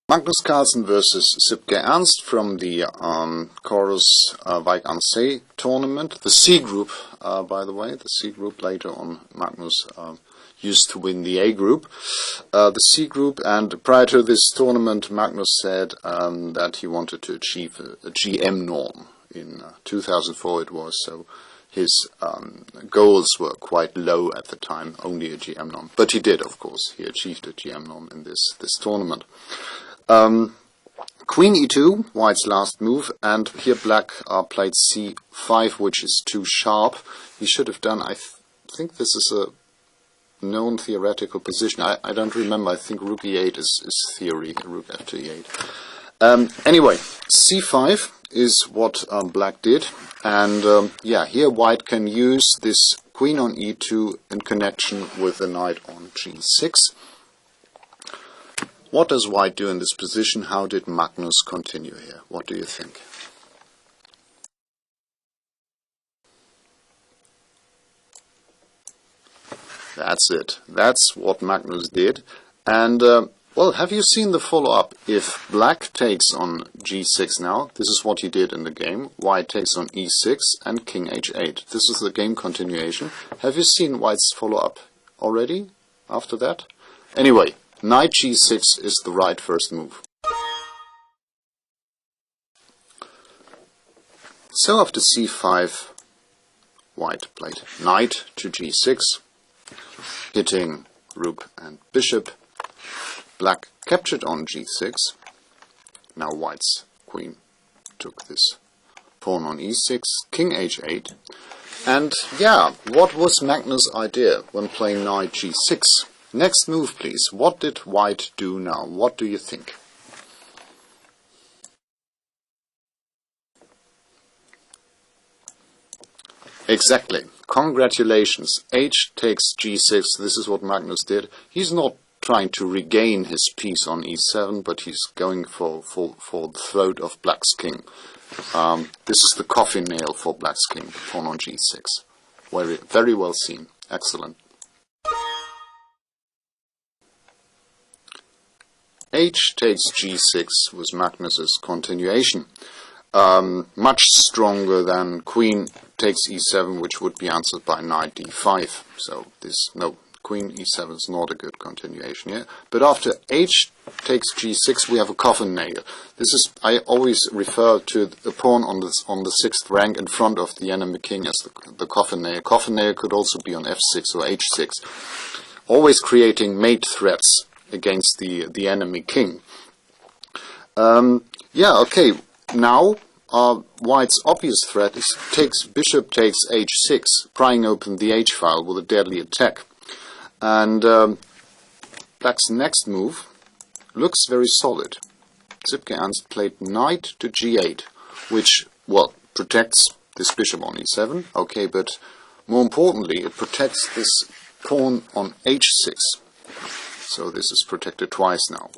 Magnus Carlsen versus Sipke Ernst from the Chorus Wijk aan Zee tournament. The C group, by the way, the C group. Later on Magnus used to win the A group. The C group, and prior to this tournament Magnus said that he wanted to achieve a GM norm. In 2004 it was, so his goals were quite low at the time, only a GM norm. But he did, of course, he achieved a GM norm in this tournament. Queen e2, white's last move, and here black played c5, which is too sharp. He should have done, I think this is a known theoretical position. I don't remember, I think rook e8 is theory, rook f to e8. Anyway, c5 is what black did, and yeah, here white can use this queen on e2 in connection with the knight on g6. What does white do in this position? How did Magnus continue here? What do you think? That's it. That's what Magnus did. And, well, have you seen the follow-up? If black takes on g6 now, this is what he did in the game. White takes on e6 and king h8. This is the game continuation. Have you seen white's follow-up already after that? Anyway, knight g6 is the right first move. So after c5, white played knight to g6, hitting rook and bishop. Black captured on g6. Now white's queen took this pawn on e6, king h8. And yeah, what was Magnus' idea when playing knight g6? Next move, please. What did white do now? What do you think? Exactly. Congratulations. H takes g6. This is what Magnus did. He's not trying to regain his piece on e7, but he's going for the throat of black's king. This is the coffin nail for black's king, pawn on g6. Very well seen. Excellent. H takes g6 was Magnus's continuation. Much stronger than queen takes e7, which would be answered by knight d5. So no, queen e7 is not a good continuation here. But after h takes g6, we have a coffin nail. This is, I always refer to the pawn on the 6th rank in front of the enemy king as the coffin nail. Coffin nail could also be on f6 or h6, always creating mate threats against the enemy king. Yeah, okay. Now white's obvious threat is bishop takes h6, prying open the h file with a deadly attack. And black's next move looks very solid. Sipke Ernst played knight to g8, which, well, protects this bishop on e7. Okay, but more importantly, it protects this pawn on h6. So this is protected twice now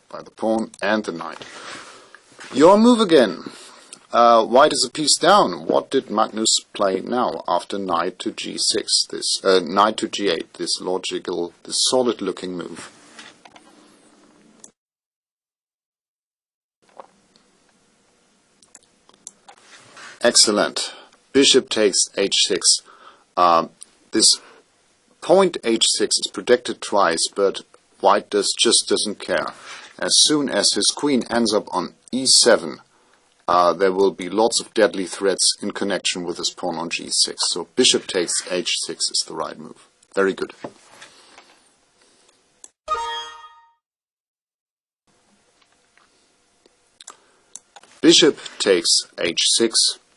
by the pawn and the knight. Your move again. White is a piece down. What did Magnus play now after knight to g6? This knight to g8. This logical, this solid-looking move. Excellent. Bishop takes h6. This point h6 is protected twice, but white just doesn't care. As soon as his queen ends up on e7, there will be lots of deadly threats in connection with his pawn on g6. So bishop takes h6 is the right move. Very good. Bishop takes h6,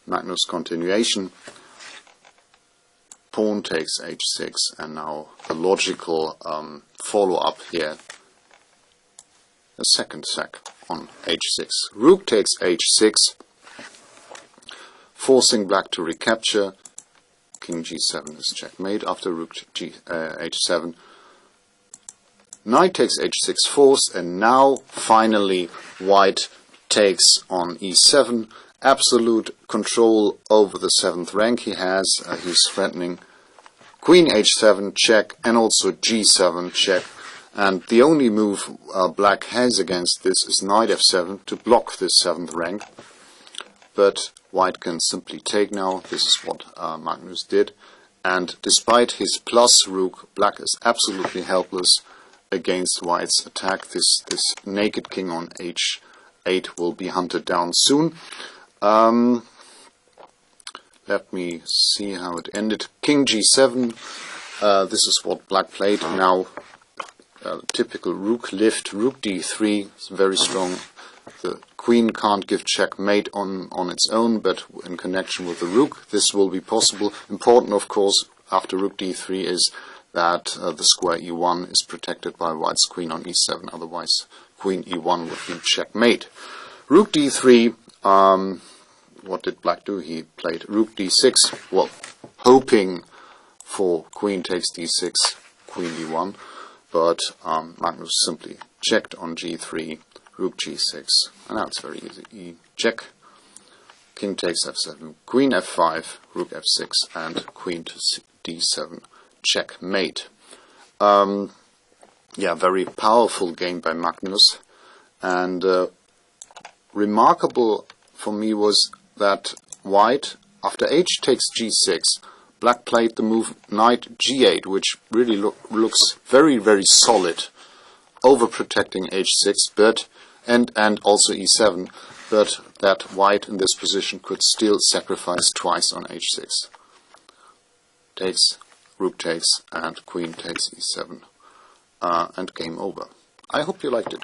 Magnus' continuation. Pawn takes h6, and now the logical follow-up here. A second sack on h6. Rook takes h6, forcing black to recapture. King g7 is checkmate after rook h7. Knight takes h6 forced, and now finally white takes on e7. Absolute control over the 7th rank he has. He's threatening queen h7 check and also g7 check. And the only move black has against this is knight f7 to block this 7th rank. But white can simply take now. This is what Magnus did. And despite his plus rook, black is absolutely helpless against white's attack. This naked king on h8 will be hunted down soon. Let me see how it ended. King g7. This is what black played. Now, typical rook lift. Rook d3 is very strong. The queen can't give checkmate on its own, but in connection with the rook, this will be possible. Important, of course, after rook d3 is that the square e1 is protected by white's queen on e7. Otherwise, queen e1 would be checkmate. Rook d3. What did black do? He played rook d6. Well, hoping for queen takes d6, queen d1, but Magnus simply checked on g3, rook g6, and now it's very easy. E check, king takes f7, queen f5, rook f6, and queen to d7, checkmate. Yeah, very powerful game by Magnus, and remarkable for me was that white, after h takes g6, black played the move knight g8, which really looks very, very solid, overprotecting h6, but and also e7, but that white in this position could still sacrifice twice on h6. Takes, rook takes, and queen takes e7, and game over. I hope you liked it.